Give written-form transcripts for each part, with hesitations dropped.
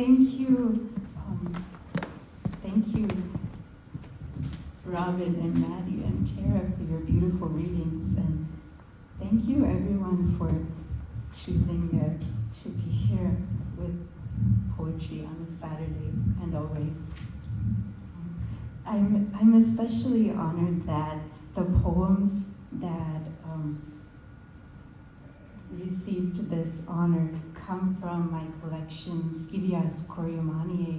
Thank you. Thank you, Robin and Maddie and Tara, for your beautiful readings. And thank you, everyone, for choosing to be here with poetry on a Saturday and always. I'm especially honored that the poems that received this honor come from my collection, Skivias Koryomanie,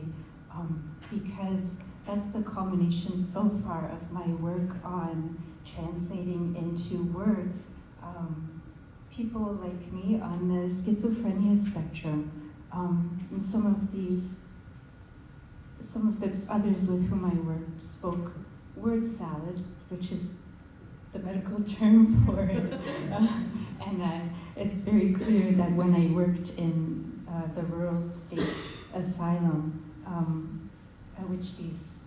because that's the culmination so far of my work on translating into words people like me on the schizophrenia spectrum, and some of the others with whom I worked spoke word salad, which is the medical term for it. And it's very clear that when I worked in the rural state asylum, at which these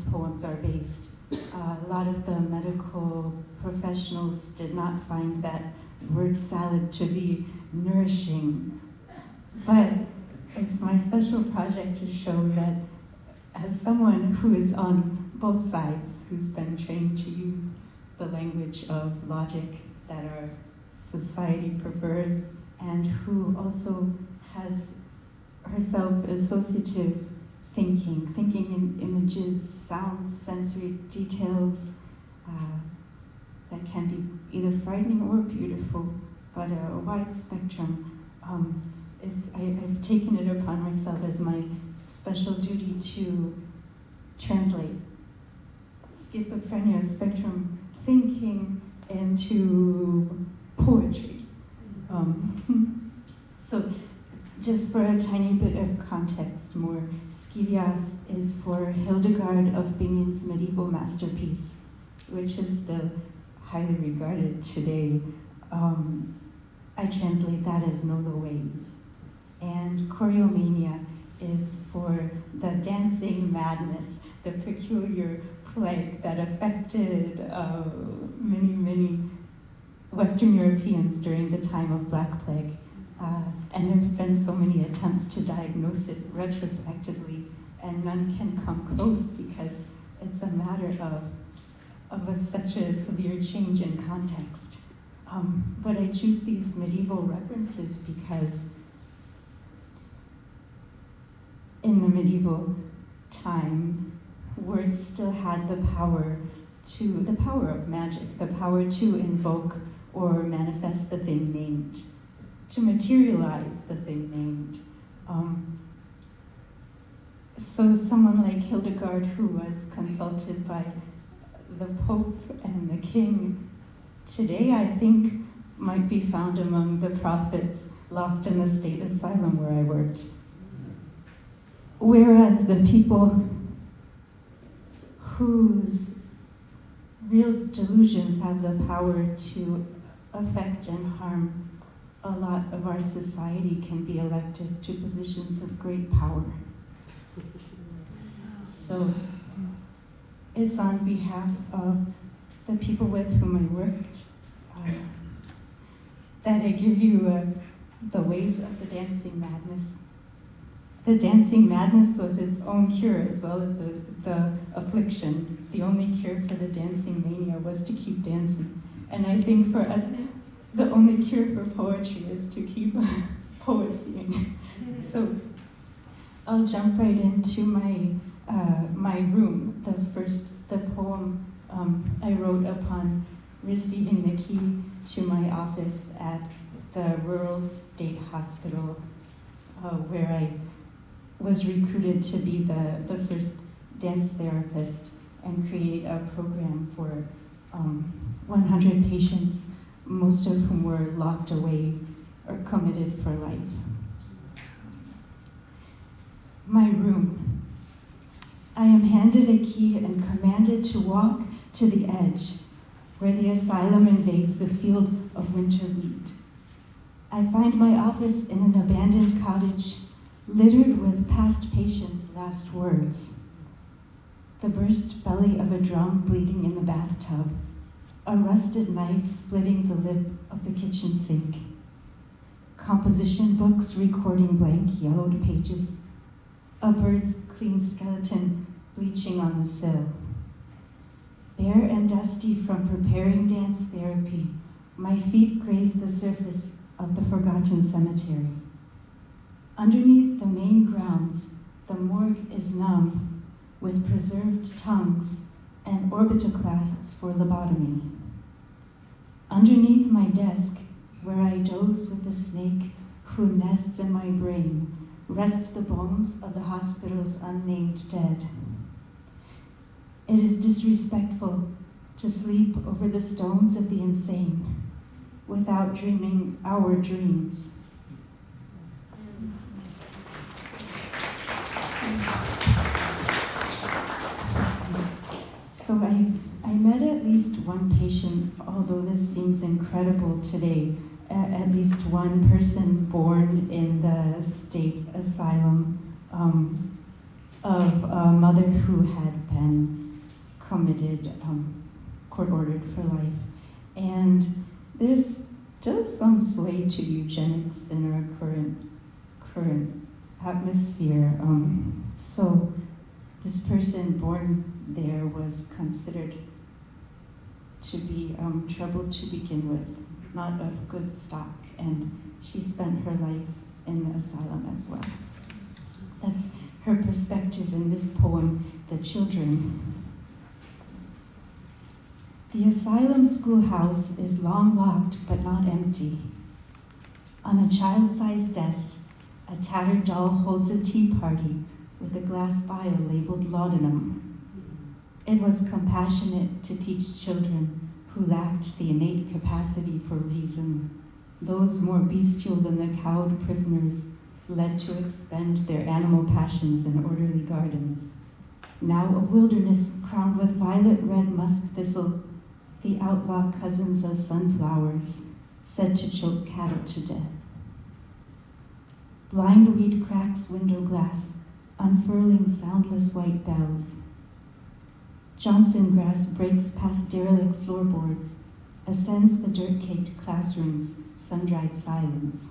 poems are based, a lot of the medical professionals did not find that word salad to be nourishing. But it's my special project to show that as someone who is on both sides, who's been trained to use the language of logic that our society prefers, and who also has herself associative thinking in images, sounds, sensory details that can be either frightening or beautiful, but a wide spectrum. I've taken it upon myself as my special duty to translate schizophrenia spectrum thinking into poetry. So just for a tiny bit of context more, Skivias is for Hildegard of Bingen's medieval masterpiece, which is still highly regarded today. I translate that as Nolo Ways. And Choreomania is for the dancing madness, the peculiar plague that affected many Western Europeans during the time of Black Plague. And there have been so many attempts to diagnose it retrospectively, and none can come close because it's a matter of such a severe change in context. But I choose these medieval references because in the medieval time, words still had the power of magic, the power to invoke or manifest the thing named, to materialize the thing named. So someone like Hildegard, who was consulted by the Pope and the King, today I think might be found among the prophets locked in the state asylum where I worked. Whereas the people whose real delusions have the power to affect and harm a lot of our society can be elected to positions of great power. So it's on behalf of the people with whom I worked that I give you the ways of the dancing madness. The dancing madness was its own cure as well as the affliction. The only cure for the dancing mania was to keep dancing. And I think for us, the only cure for poetry is to keep poesying. So I'll jump right into my room. The poem I wrote upon receiving the key to my office at the Rural State Hospital, where I was recruited to be the first dance therapist and create a program for 100 patients, most of whom were locked away or committed for life. My room. I am handed a key and commanded to walk to the edge, where the asylum invades the field of winter wheat. I find my office in an abandoned cottage, littered with past patients' last words. The burst belly of a drum bleeding in the bathtub, a rusted knife splitting the lip of the kitchen sink, composition books recording blank yellowed pages, a bird's clean skeleton bleaching on the sill. Bare and dusty from preparing dance therapy, my feet graze the surface of the forgotten cemetery. Underneath the main grounds, the morgue is numb with preserved tongues and orbitoclasts for lobotomy. Underneath my desk, where I doze with the snake who nests in my brain, rest the bones of the hospital's unnamed dead. It is disrespectful to sleep over the stones of the insane without dreaming our dreams. So I met at least one patient, although this seems incredible today, at least one person born in the state asylum of a mother who had been committed, court-ordered for life. And there's still some sway to eugenics in our current atmosphere. So this person born there was considered to be troubled to begin with, not of good stock, and she spent her life in the asylum as well. That's her perspective in this poem, The Children. The asylum schoolhouse is long locked but not empty. On a child-sized desk, a tattered doll holds a tea party with a glass vial labeled laudanum. It was compassionate to teach children who lacked the innate capacity for reason, those more bestial than the cowed prisoners led to expend their animal passions in orderly gardens. Now a wilderness crowned with violet-red musk thistle, the outlaw cousins of sunflowers, said to choke cattle to death. Blind weed cracks window glass, unfurling soundless white bells. Johnson grass breaks past derelict floorboards, ascends the dirt-caked classroom's sun-dried silence.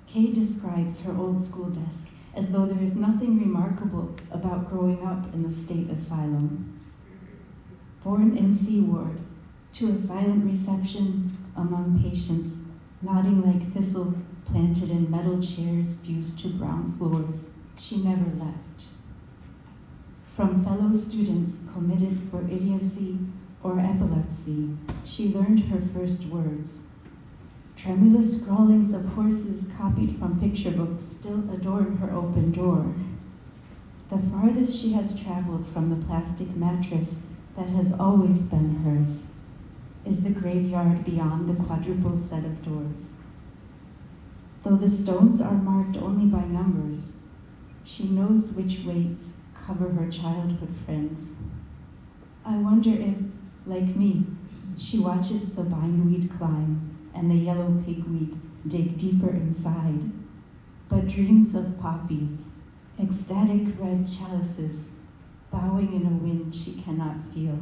Kay describes her old school desk as though there is nothing remarkable about growing up in the state asylum. Born in C Ward, to a silent reception among patients, nodding like thistle planted in metal chairs fused to brown floors, she never left. From fellow students committed for idiocy or epilepsy, she learned her first words. Tremulous scrawlings of horses copied from picture books still adorn her open door. The farthest she has traveled from the plastic mattress that has always been hers is the graveyard beyond the quadruple set of doors. Though the stones are marked only by numbers, she knows which weights cover her childhood friends. I wonder if, like me, she watches the bindweed climb and the yellow pigweed dig deeper inside, but dreams of poppies, ecstatic red chalices, bowing in a wind she cannot feel.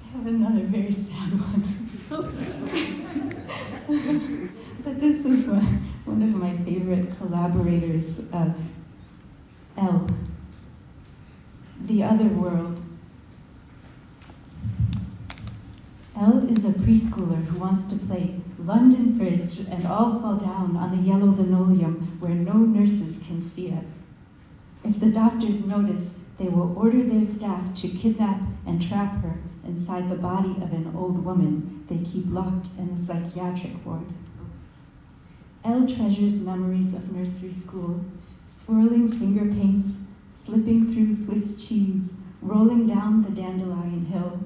I have another very sad one. But this was one of my favorite collaborators of Elle, The Other World. Elle is a preschooler who wants to play London Bridge and all fall down on the yellow linoleum where no nurses can see us. If the doctors notice, they will order their staff to kidnap and trap her inside the body of an old woman they keep locked in a psychiatric ward. Elle treasures memories of nursery school, swirling finger paints, slipping through Swiss cheese, rolling down the dandelion hill,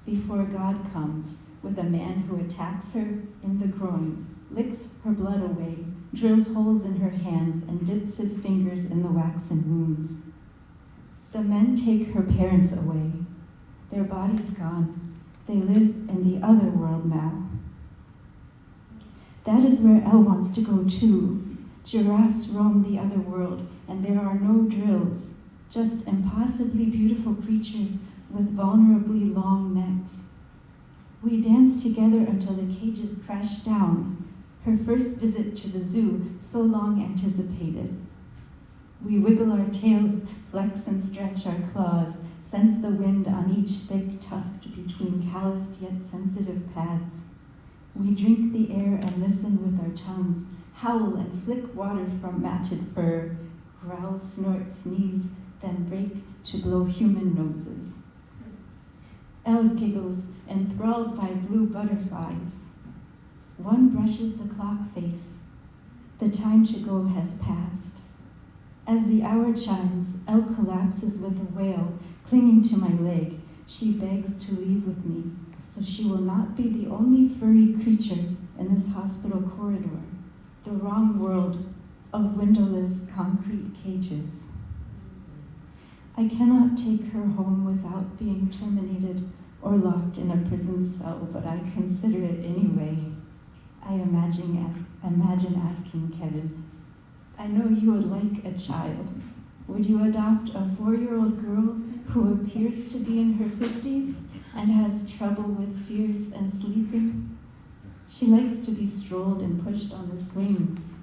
before God comes with a man who attacks her in the groin, licks her blood away, drills holes in her hands, and dips his fingers in the waxen wounds. The men take her parents away. Their bodies gone. They live in the other world now. That is where Elle wants to go too. Giraffes roam the other world, and there are no drills, just impossibly beautiful creatures with vulnerably long necks, We dance together until the cages crash down, her first visit to the zoo, so long anticipated. We wiggle our tails, flex and stretch our claws, sense the wind on each thick tuft between calloused yet sensitive pads. We drink the air and listen with our tongues, howl and flick water from matted fur, growl, snort, sneeze, then break to blow human noses. Elle giggles, enthralled by blue butterflies. One brushes the clock face. The time to go has passed. As the hour chimes, Elle collapses with a wail, clinging to my leg. She begs to leave with me, so she will not be the only furry creature in this hospital corridor, the wrong world of windowless concrete cages. I cannot take her home without being terminated or locked in a prison cell, but I consider it anyway. I imagine asking Kevin, I know you would like a child. Would you adopt a 4-year-old girl who appears to be in her 50s and has trouble with fears and sleeping? She likes to be strolled and pushed on the swings.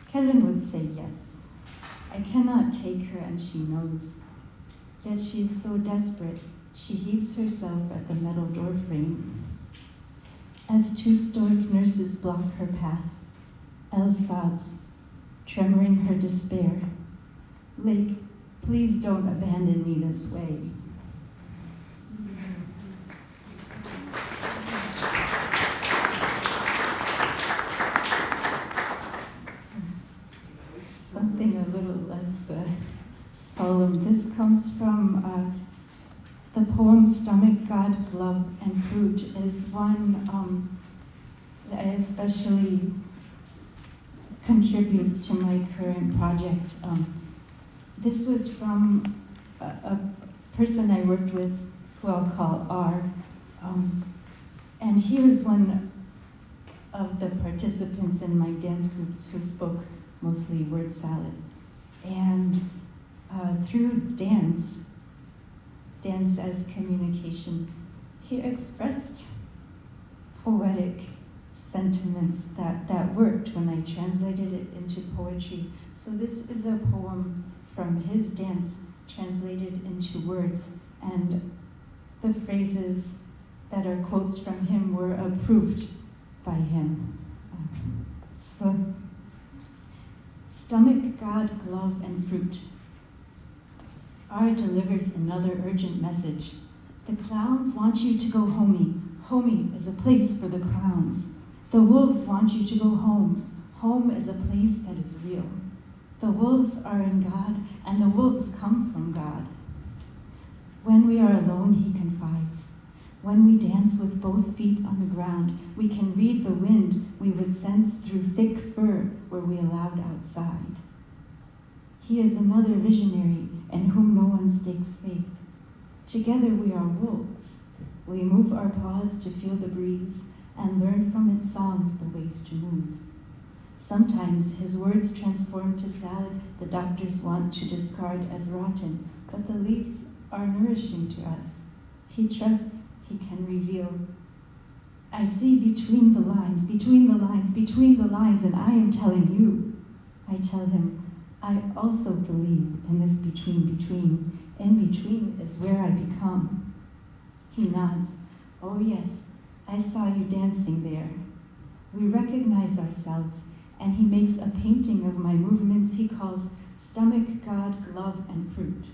Kevin would say yes. I cannot take her, and she knows. Yet she is so desperate, she heaves herself at the metal door frame. As 2 stoic nurses block her path, Elle sobs, tremoring her despair. Lake, please don't abandon me this way. Something a little less solemn. This comes from the poem Stomach, God, Glove, and Fruit is one that especially contributes to my current project. This was from a person I worked with who I'll call R. And he was one of the participants in my dance groups who spoke mostly word salad. And through dance as communication, he expressed poetic sentiments that worked when I translated it into poetry. So this is a poem from his dance translated into words, and the phrases that are quotes from him were approved by him. So, stomach, God, glove, and fruit. R delivers another urgent message. The clowns want you to go homey. Homey is a place for the clowns. The wolves want you to go home. Home is a place that is real. The wolves are in God, and the wolves come from God. When we are alone, he confides. When we dance with both feet on the ground, we can read the wind we would sense through thick fur were we allowed outside. He is another visionary in whom no one stakes faith. Together we are wolves. We move our paws to feel the breeze and learn from its songs the ways to move. Sometimes his words transform to salad the doctors want to discard as rotten, but the leaves are nourishing to us. He trusts he can reveal. I see between the lines, and I am telling you. I tell him, I also believe in this between. In between is where I become. He nods. Oh yes, I saw you dancing there. We recognize ourselves, and he makes a painting of my movements he calls stomach, God, glove, and fruit.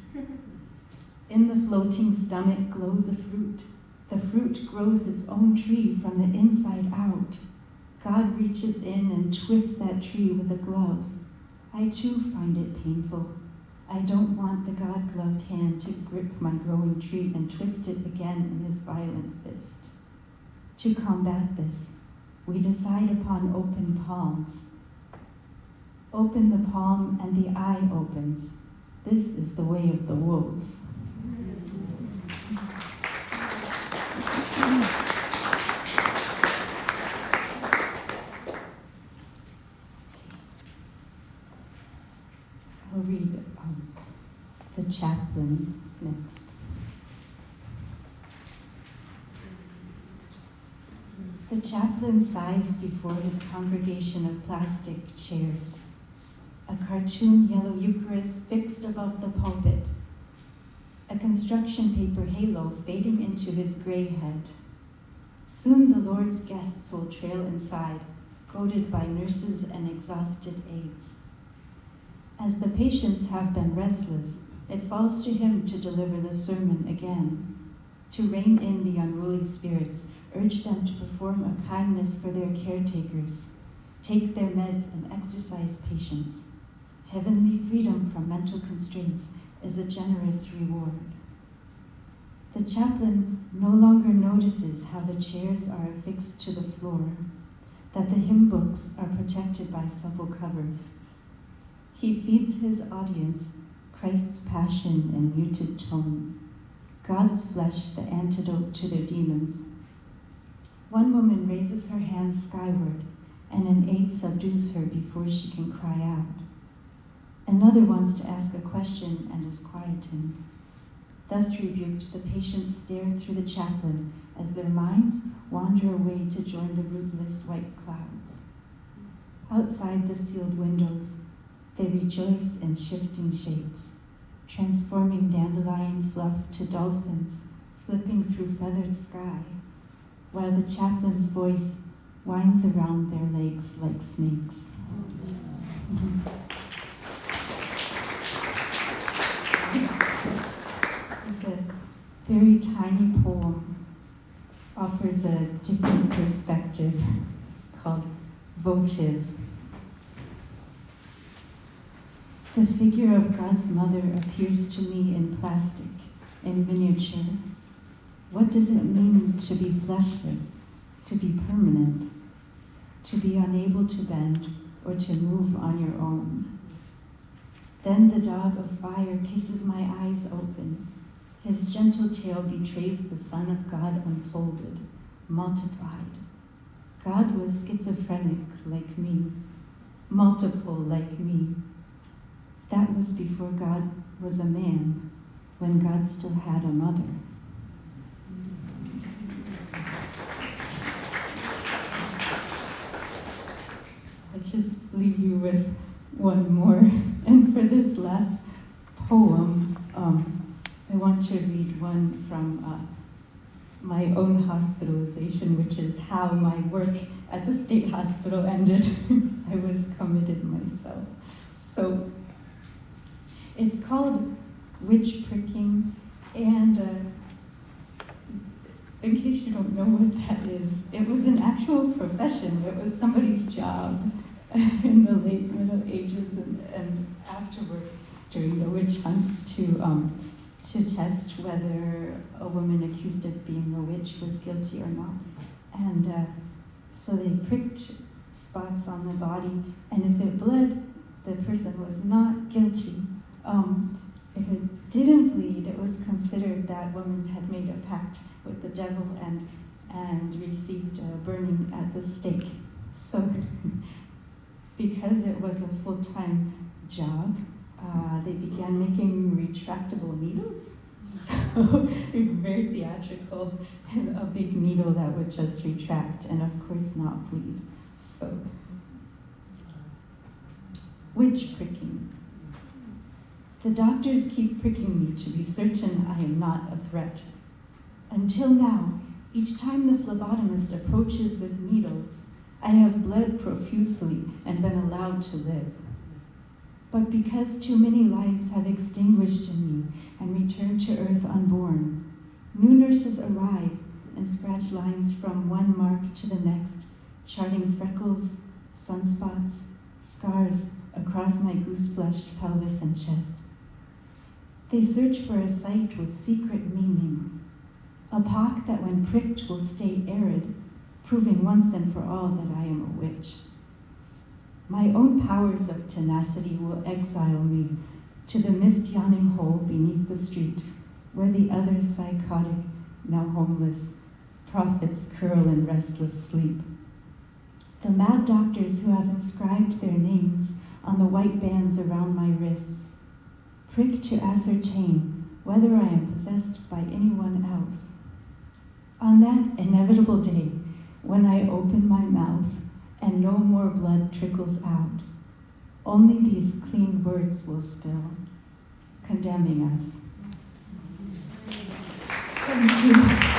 In the floating stomach glows a fruit. The fruit grows its own tree from the inside out. God reaches in and twists that tree with a glove. I too find it painful. I don't want the God-gloved hand to grip my growing tree and twist it again in his violent fist. To combat this, we decide upon open palms. Open the palm and the eye opens. This is the way of the wolves. I'll read the chaplain next. The chaplain sighs before his congregation of plastic chairs. A cartoon yellow Eucharist fixed above the pulpit. A construction paper halo fading into his gray head. Soon the Lord's guests will trail inside, goaded by nurses and exhausted aides. As the patients have been restless, it falls to him to deliver the sermon again, to rein in the unruly spirits, urge them to perform a kindness for their caretakers, take their meds and exercise patience. Heavenly freedom from mental constraints is a generous reward. The chaplain no longer notices how the chairs are affixed to the floor, that the hymn books are protected by supple covers. He feeds his audience Christ's passion in muted tones, God's flesh the antidote to their demons. One woman raises her hands skyward, and an aide subdues her before she can cry out. Another wants to ask a question and is quietened. Thus rebuked, the patients stare through the chaplain as their minds wander away to join the rootless white clouds. Outside the sealed windows, they rejoice in shifting shapes, transforming dandelion fluff to dolphins flipping through feathered sky, while the chaplain's voice winds around their legs like snakes. It's a very tiny poem, offers a different perspective. It's called Votive. The figure of God's mother appears to me in plastic, in miniature. What does it mean to be fleshless, to be permanent, to be unable to bend or to move on your own? Then the dog of fire kisses my eyes open. His gentle tail betrays the Son of God unfolded, multiplied. God was schizophrenic like me, multiple like me. That was before God was a man, when God still had a mother. I'll just leave you with one more. And for this last poem, I want to read one from my own hospitalization, which is how my work at the state hospital ended. I was committed myself. So it's called witch pricking, and in case you don't know what that is, it was an actual profession. It was somebody's job in the late Middle Ages and afterward during the witch hunts to test whether a woman accused of being a witch was guilty or not. And so they pricked spots on the body, and if it bled, the person was not guilty. If it didn't bleed, it was considered that woman had made a pact with the devil and received a burning at the stake. So because it was a full-time job, they began making retractable needles. So very theatrical, a big needle that would just retract and of course not bleed. So, witch pricking. The doctors keep pricking me to be certain I am not a threat. Until now, each time the phlebotomist approaches with needles, I have bled profusely and been allowed to live. But because too many lives have extinguished in me and returned to earth unborn, new nurses arrive and scratch lines from one mark to the next, charting freckles, sunspots, scars across my goose-fleshed pelvis and chest. They search for a site with secret meaning, a pock that when pricked will stay arid, proving once and for all that I am a witch. My own powers of tenacity will exile me to the mist-yawning hole beneath the street, where the other psychotic, now homeless, prophets curl in restless sleep. The mad doctors who have inscribed their names on the white bands around my wrists prick to ascertain whether I am possessed by anyone else. On that inevitable day, when I open my mouth and no more blood trickles out. Only these clean words will spill, condemning us. Thank you.